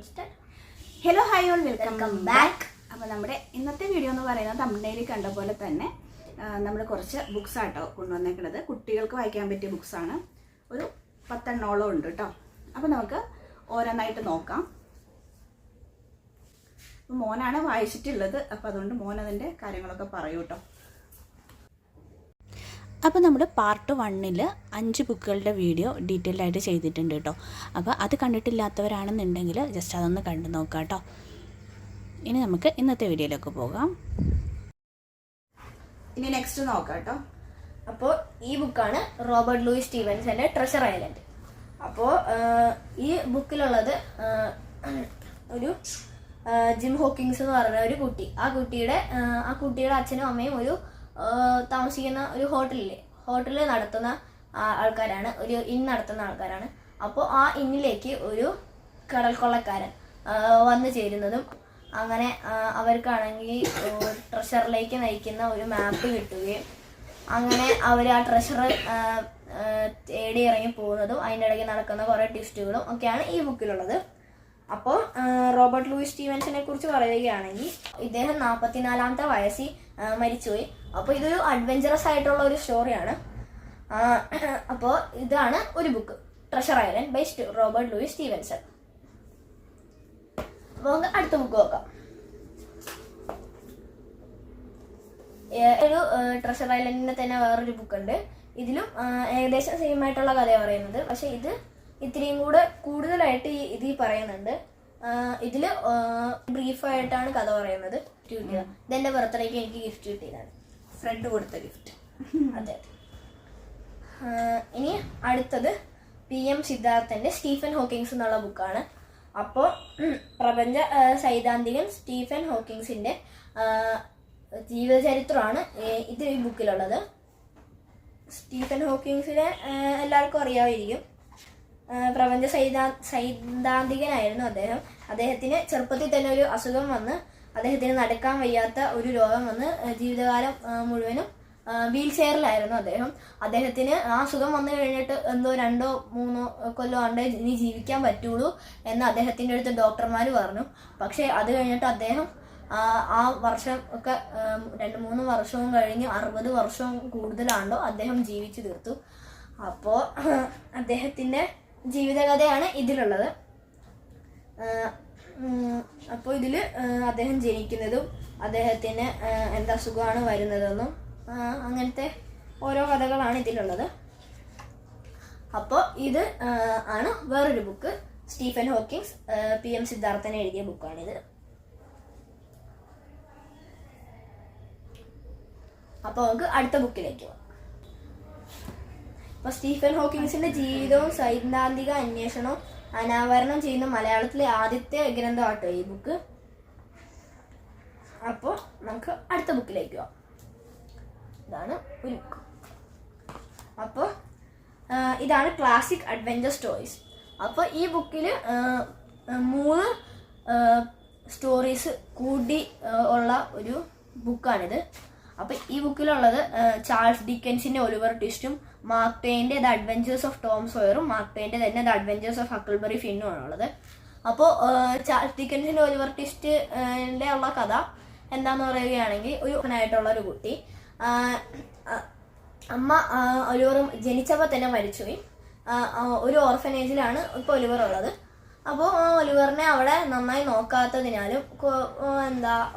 Hello hi all welcome back. അപ്പോൾ നമ്മുടെ ഇന്നത്തെ വീഡിയോ എന്ന് പറയുന്നത് തമിഴ്നയിൽ കണ്ട പോലെ തന്നെ നമ്മൾ കുറച്ച് ബുക്സ് ആട്ടോ കൊണ്ടുവന്നേക്കുന്നത്. കുട്ടികൾക്ക് വായിക്കാൻ പറ്റിയ ബുക്സാണ്. ഒരു 10 ഉണ്ട് കേട്ടോ. അപ്പോൾ നമുക്ക് ഓരോന്നായിട്ട് നോക്കാം. മോനാണ് വായിച്ചിട്ടുള്ളത്, അപ്പോൾ അതുകൊണ്ട് മോൻ അതിൻ്റെ കാര്യങ്ങളൊക്കെ പറയൂ കേട്ടോ. അപ്പോൾ നമ്മുടെ പാർട്ട് 1 5 ബുക്കുകളുടെ വീഡിയോ ഡീറ്റെയിൽഡ് ആയിട്ട് ചെയ്തിട്ടുണ്ട് കേട്ടോ. അപ്പോൾ അത് കണ്ടിട്ടില്ലാത്തവരാണെന്നുണ്ടെങ്കിൽ ജസ്റ്റ് അതൊന്ന് കണ്ടു നോക്കാം കേട്ടോ. ഇനി നമുക്ക് ഇന്നത്തെ വീഡിയോയിലേക്ക് പോകാം. ഇനി നെക്സ്റ്റ് നോക്കാം കേട്ടോ. അപ്പോൾ ഈ ബുക്കാണ് റോബർട്ട് ലൂയിസ് സ്റ്റീവൻസന്റെ ട്രഷർ ഐലൻഡ്. അപ്പോൾ ഈ ബുക്കിലുള്ളത് ഒരു ജിം ഹോക്കിങ്സ് എന്ന് പറയുന്ന ഒരു കുട്ടി, ആ കുട്ടിയുടെ അച്ഛനും അമ്മയും ഒരു താമസിക്കുന്ന ഒരു ഹോട്ടലിൽ നടത്തുന്ന ആൾക്കാരാണ്, ഒരു ഇൻ നടത്തുന്ന ആൾക്കാരാണ്. അപ്പോൾ ആ ഇന്നിലേക്ക് ഒരു കടൽ കൊള്ളക്കാരൻ വന്നു ചേരുന്നതും അങ്ങനെ അവർക്കാണെങ്കിൽ ട്രഷറിലേക്ക് നയിക്കുന്ന ഒരു മാപ്പ് കിട്ടുകയും അങ്ങനെ അവർ ആ ട്രഷർ തേടി ഇറങ്ങി പോകുന്നതും അതിൻ്റെ ഇടയ്ക്ക് നടക്കുന്ന കുറേ ട്വിസ്റ്റുകളും ഒക്കെയാണ് ഈ ബുക്കിലുള്ളത്. അപ്പോൾ റോബർട്ട് ലൂയിസ് സ്റ്റീവൻസിനെ കുറിച്ച് പറയുകയാണെങ്കിൽ ഇദ്ദേഹം 44-ാമത്തെ വയസ്സിൽ മരിച്ചുപോയി. അപ്പോൾ ഇതൊരു അഡ്വഞ്ചറസ് ആയിട്ടുള്ള ഒരു സ്റ്റോറിയാണ്. അപ്പോൾ ഇതാണ് ഒരു book, treasure island by Robert Louis Stevenson. അപ്പോൾ നമുക്ക് അടുത്ത ബുക്ക് നോക്കാം. ഒരു ട്രഷർ ഐലൻഡിന്റെ തന്നെ വേറൊരു ബുക്കുണ്ട്. ഇതിലും ഏകദേശം സെയിം ആയിട്ടുള്ള കഥയാണ് പറയുന്നത്, പക്ഷെ ഇത് ഇത്തിരിയും കൂടെ കൂടുതലായിട്ട് ഇതിൽ പറയുന്നുണ്ട്. ഇതിൽ ബ്രീഫായിട്ടാണ് കഥ പറയുന്നത്. ഇതെന്റെ ബർത്ത്ഡേക്ക് എനിക്ക് ഗിഫ്റ്റ് കിട്ടിയതാണ്, ഫ്രണ്ട് കൊടുത്ത ഗിഫ്റ്റ്. അതെ. ഇനി അടുത്തത് PM സിദ്ധാർത്ഥന്റെ സ്റ്റീഫൻ ഹോക്കിങ്സ് എന്നുള്ള ബുക്കാണ്. അപ്പോൾ പ്രപഞ്ച സൈദ്ധാന്തികൻ സ്റ്റീഫൻ ഹോക്കിങ്സിന്റെ ജീവചരിത്രമാണ് ഇത് ഈ ബുക്കിലുള്ളത്. സ്റ്റീഫൻ ഹോക്കിങ്സിനെ എല്ലാവർക്കും അറിയാമായിരിക്കും. പ്രപഞ്ച സൈദ്ധാന്തികനായിരുന്നു അദ്ദേഹം. അദ്ദേഹത്തിന് ചെറുപ്പത്തിൽ തന്നെ ഒരു അസുഖം വന്ന് അദ്ദേഹത്തിന് നടക്കാൻ വയ്യാത്ത ഒരു രോഗം വന്ന് ജീവിതകാലം മുഴുവനും വീൽ ചെയറിലായിരുന്നു അദ്ദേഹം. അദ്ദേഹത്തിന് ആ അസുഖം വന്നു കഴിഞ്ഞിട്ട് എന്തോ 2-3 കൊല്ലം ആണ്ടേ ഇനി ജീവിക്കാൻ പറ്റുള്ളൂ എന്ന് അദ്ദേഹത്തിൻ്റെ അടുത്ത് ഡോക്ടർമാർ പറഞ്ഞു. പക്ഷേ അത് കഴിഞ്ഞിട്ട് അദ്ദേഹം ആ വർഷം ഒക്കെ 2-3 വർഷവും കഴിഞ്ഞ് 60 വർഷവും കൂടുതലാണ്ടോ അദ്ദേഹം ജീവിച്ചു തീർത്തു. അപ്പോൾ അദ്ദേഹത്തിൻ്റെ ജീവിതകഥയാണ് ഇതിലുള്ളത്. അപ്പോൾ ഇതിൽ അദ്ദേഹം ജനിക്കുന്നതും അദ്ദേഹത്തിന് എന്തസുഖമാണ് വരുന്നതെന്നും അങ്ങനത്തെ ഓരോ കഥകളാണ് ഇതിലുള്ളത്. അപ്പോൾ ഇത് ആണ് വേറൊരു book, Stephen Hawkins PM Siddharthan എഴുതിയ ബുക്കാണിത്. അപ്പോൾ നമുക്ക് അടുത്ത ബുക്കിലേക്ക് പോകാം. അപ്പോൾ സ്റ്റീഫൻ ഹോക്കിങ്സിന്റെ ജീവിതവും സൈദ്ധാന്തിക അന്വേഷണവും അനാവരണം ചെയ്യുന്ന മലയാളത്തിലെ ആദ്യത്തെ ഗ്രന്ഥമാട്ടോ ഈ ബുക്ക്. അപ്പോൾ നമുക്ക് അടുത്ത ബുക്കിലേക്ക് പോകാം. ഇതാണ് ഒരു ബുക്ക്. അപ്പോൾ ഇതാണ് ക്ലാസിക് അഡ്വഞ്ചർ സ്റ്റോറീസ്. അപ്പോൾ ഈ ബുക്കിൽ 3 സ്റ്റോറീസ് കൂടി ഉള്ള ഒരു ബുക്കാണിത്. അപ്പോൾ ഈ ബുക്കിലുള്ളത് ചാൾസ് ഡിക്കൻസിന്റെ ഒലിവർ ട്വിസ്റ്റും മാർക്ക് ട്വെയിൻ്റെ ദ അഡ്വഞ്ചേഴ്സ് ഓഫ് ടോം സോയറും മാർക്ക് ട്വെയിൻ്റെ തന്നെ ദ അഡ്വഞ്ചേഴ്സ് ഓഫ് ഹക്കിൾബറി ഫിന്നും ആണുള്ളത്. അപ്പോൾ ചാൾസ് ഡിക്കൻസിന്റെ ഒലിവർ ട്വിസ്റ്റിൻ്റെ ഉള്ള കഥ എന്താന്ന് പറയുകയാണെങ്കിൽ, ഒരു ആയിട്ടുള്ള ഒരു കുട്ടി, അമ്മ ഒലിവർ ജനിച്ചപ്പോൾ തന്നെ മരിച്ചുപോയി. ഒരു ഓർഫനേജിലാണ് ഇപ്പോൾ ഒലിവർ ഉള്ളത്. അപ്പോൾ ഒലിവറിനെ അവിടെ നന്നായി നോക്കാത്തതിനാലും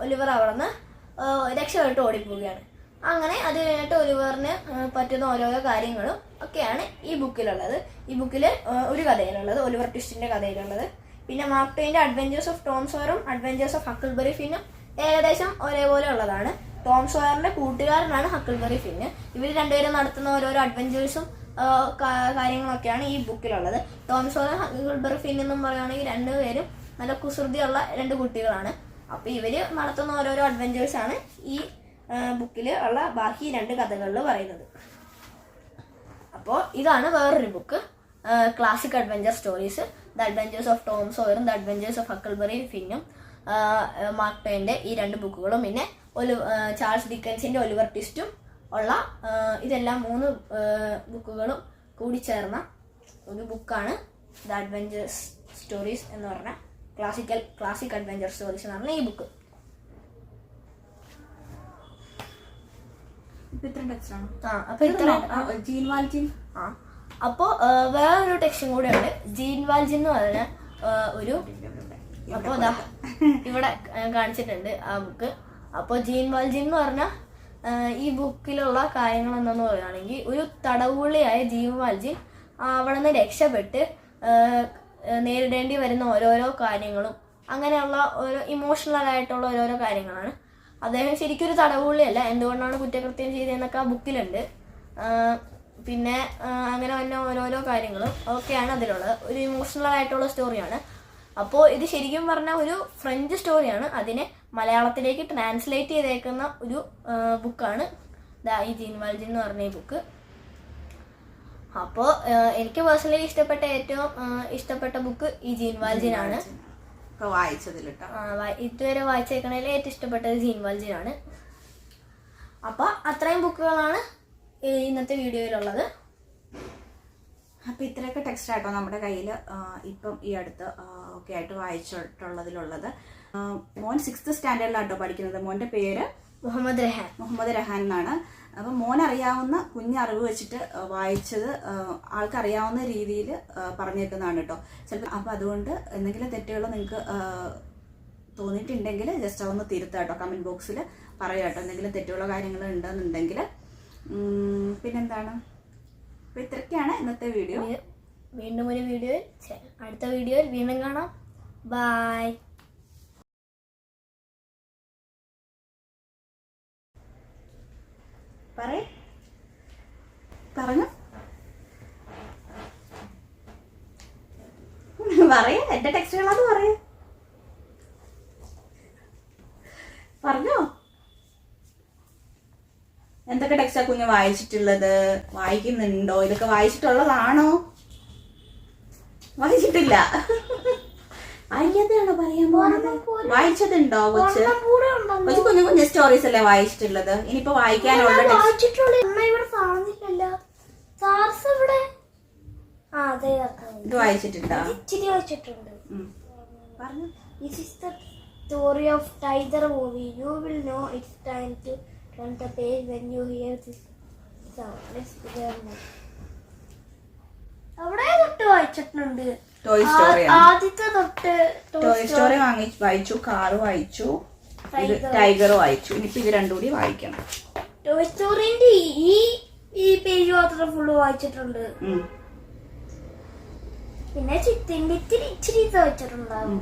ഒലിവർ അവിടെ നിന്ന് രക്ഷപ്പെട്ട് ഓടിപ്പോവുകയാണ്. അങ്ങനെ അത് കഴിഞ്ഞിട്ട് ഒലിവറിന് പറ്റുന്ന ഓരോരോ കാര്യങ്ങളും ഒക്കെയാണ് ഈ ബുക്കിലുള്ളത്. ഈ ബുക്കിൽ ഒരു കഥയിലുള്ളത്, ഒലിവർ ട്വിസ്റ്റിന്റെ കഥയിലുള്ളത്. പിന്നെ മാർക്ക് ട്വെയിൻ്റെ അഡ്വഞ്ചേഴ്സ് ഓഫ് ടോം സോയറും അഡ്വഞ്ചേഴ്സ് ഓഫ് ഹക്കിൾബറി ഫിന്നും ഏകദേശം ഒരേപോലെ ഉള്ളതാണ്. ടോം സോയറിന്റെ കൂട്ടുകാരനാണ് ഹക്കിൾബറി ഫിന്ന്. ഇവർ രണ്ടുപേരും നടത്തുന്ന ഓരോരോ അഡ്വഞ്ചേഴ്സും കാര്യങ്ങളൊക്കെയാണ് ഈ ബുക്കിലുള്ളത്. ടോം സോയർ ഹക്കിൾബറി ഫിൻ എന്നും പറയുകയാണെങ്കിൽ രണ്ടുപേരും നല്ല കുസൃതിയുള്ള 2 കുട്ടികളാണ്. അപ്പോൾ ഇവര് നടത്തുന്ന ഓരോരോ അഡ്വഞ്ചേഴ്സാണ് ഈ ബുക്കിൽ ഉള്ള ബാക്കി 2 കഥകളിൽ പറയുന്നത്. അപ്പോൾ ഇതാണ് വേറൊരു book, classic adventure stories, the adventures of Tom സോയറും ദ അഡ്വഞ്ചേഴ്സ് ഓഫ് ഹക്കിൾബറി ഫിന്നും മാർക്ക് ട്വെയിൻ്റെ ഈ 2 ബുക്കുകളും പിന്നെ ചാൾസ് ഡിക്കൻസിന്റെ ഒലിവർ ട്വിസ്റ്റും ഉള്ള ഇതെല്ലാം 3 ബുക്കുകളും കൂടി ചേർന്ന ഒരു ബുക്കാണ് ദ അഡ്വഞ്ചേഴ്സ് സ്റ്റോറീസ് എന്ന് പറഞ്ഞ ക്ലാസിക് അഡ്വഞ്ചർ സ്റ്റോറീസ് എന്ന് പറഞ്ഞ ഈ ബുക്ക്. ഇത്രയും ടെക്സ്റ്റ് ആണ്. അപ്പൊ ഇത്ര ജീൻ വാൽജിൻ. അപ്പോൾ വേറൊരു ടെക്സ്റ്റും കൂടെ ഉണ്ട്, ജീൻ വാൽജിൻ എന്ന് പറഞ്ഞ ഒരു. അപ്പോൾ അതാ ഇവിടെ കാണിച്ചിട്ടുണ്ട് ആ ബുക്ക്. അപ്പോൾ ജീൻ വാൽജിൻ എന്ന് പറഞ്ഞാൽ ഈ ബുക്കിലുള്ള കാര്യങ്ങൾ എന്താന്ന് പറയുകയാണെങ്കിൽ, ഒരു തടവുള്ളിയായ ജീൻ വാൽജിൻ അവിടെ നിന്ന് രക്ഷപ്പെട്ട് നേരിടേണ്ടി വരുന്ന ഓരോരോ കാര്യങ്ങളും അങ്ങനെയുള്ള ഓരോ ഇമോഷണൽ ആയിട്ടുള്ള ഓരോരോ കാര്യങ്ങളാണ്. അദ്ദേഹം ശരിക്കും ഒരു തടവുള്ളിയല്ല, എന്തുകൊണ്ടാണ് കുറ്റകൃത്യം ചെയ്തതെന്നൊക്കെ ആ ബുക്കിലുണ്ട്. പിന്നെ അങ്ങനെ തന്നെ ഓരോരോ കാര്യങ്ങളും ഒക്കെയാണ് അതിലുള്ളത്. ഒരു ഇമോഷണൽ ആയിട്ടുള്ള സ്റ്റോറിയാണ്. അപ്പോൾ ഇത് ശരിക്കും പറഞ്ഞാൽ ഒരു ഫ്രഞ്ച് സ്റ്റോറിയാണ്. അതിനെ മലയാളത്തിലേക്ക് ട്രാൻസ്ലേറ്റ് ചെയ്തേക്കുന്ന ഒരു ബുക്കാണ് ഈ ജീൻ വാൽജിൻ എന്ന് പറഞ്ഞ ഈ ബുക്ക്. അപ്പോൾ എനിക്ക് പേഴ്സണലി ഏറ്റവും ഇഷ്ടപ്പെട്ട ബുക്ക് ഈ ജീൻ വാൽജിനാണ്. ഇതുവരെ വായിച്ചേക്കണതിൽ ഏറ്റവും ഇഷ്ടപ്പെട്ടത് ജീൻ വാൽജിനാണ്. അപ്പോൾ അത്രയും ബുക്കുകളാണ് ഇന്നത്തെ വീഡിയോയിലുള്ളത്. അപ്പം ഇത്രയൊക്കെ ടെക്സ്റ്റ് ആട്ടോ നമ്മുടെ കയ്യിൽ ഇപ്പം ഈ അടുത്ത് ഒക്കെ ആയിട്ട് വായിച്ചിട്ടുള്ളതിലുള്ളത്. മോൻ 6th സ്റ്റാൻഡേർഡിലാട്ടോ പഠിക്കുന്നത്. മോൻ്റെ പേര് മുഹമ്മദ് റഹാൻ എന്നാണ്. അപ്പം മോൻ അറിയാവുന്ന കുഞ്ഞറിവ് വെച്ചിട്ട് വായിച്ചത് ആൾക്കറിയാവുന്ന രീതിയിൽ പറഞ്ഞേക്കുന്നതാണ് കേട്ടോ. ചിലപ്പോൾ അപ്പം അതുകൊണ്ട് എന്തെങ്കിലും തെറ്റുകൾ നിങ്ങൾക്ക് തോന്നിയിട്ടുണ്ടെങ്കിൽ ജസ്റ്റ് അതൊന്ന് തിരുത്താം കേട്ടോ. കമൻറ്റ് ബോക്സിൽ പറയാം കേട്ടോ എന്തെങ്കിലും തെറ്റുള്ള കാര്യങ്ങൾ ഉണ്ടെന്നുണ്ടെങ്കിൽ. പിന്നെന്താണ്, അപ്പോൾ ഇത്രയൊക്കെയാണ് ഇന്നത്തെ വീഡിയോ. വീണ്ടും ഒരു വീഡിയോയിൽ അടുത്ത വീഡിയോയിൽ വീണ്ടും കാണാം. ബൈ. പറഞ്ഞു പറയാ എന്റെ ടെക്സ്റ്റുകളാണ് പറഞ്ഞോ. എന്തൊക്കെ ടെക്സ്റ്റാ കുഞ്ഞ് വായിച്ചിട്ടുള്ളത്? വായിക്കുന്നുണ്ടോ? ഇതൊക്കെ വായിച്ചിട്ടുള്ളതാണോ? വായിച്ചിട്ടില്ല. വായിക്കാതെയാണോ പറയാൻ പോകുന്നത്? വായിച്ചതുണ്ടോ കൊച്ച്? കൊച്ചു കുഞ്ഞു കുഞ്ഞു സ്റ്റോറീസ് അല്ലേ വായിച്ചിട്ടുള്ളത്? ഇനിയിപ്പോ വായിക്കാനുള്ള ഇത് വായിച്ചിട്ടുണ്ടോ? പറഞ്ഞു. This is the story of Tiger movie. You will know it's time to turn the page when you hear this sound. Let's begin. അവിടെ തൊട്ട് വായിച്ചിട്ടുണ്ട്. Toy story. ആദ്യത്തെ തൊട്ട് ടോയ് സ്റ്റോറി വായിച്ചു, കാറ് വായിച്ചു, ടൈഗർ വായിച്ചു. ഇനിയിപ്പോ ഇത് രണ്ടും കൂടി വായിക്കണം. ടോയ് സ്റ്റോറിന്റെ ഈ പേജ് മാത്രം ഫുള്ള് വായിച്ചിട്ടുണ്ട്. പിന്നെ ചിത്തിന്റെ ഇച്ചിരി വായിച്ചിട്ടുണ്ടാവും.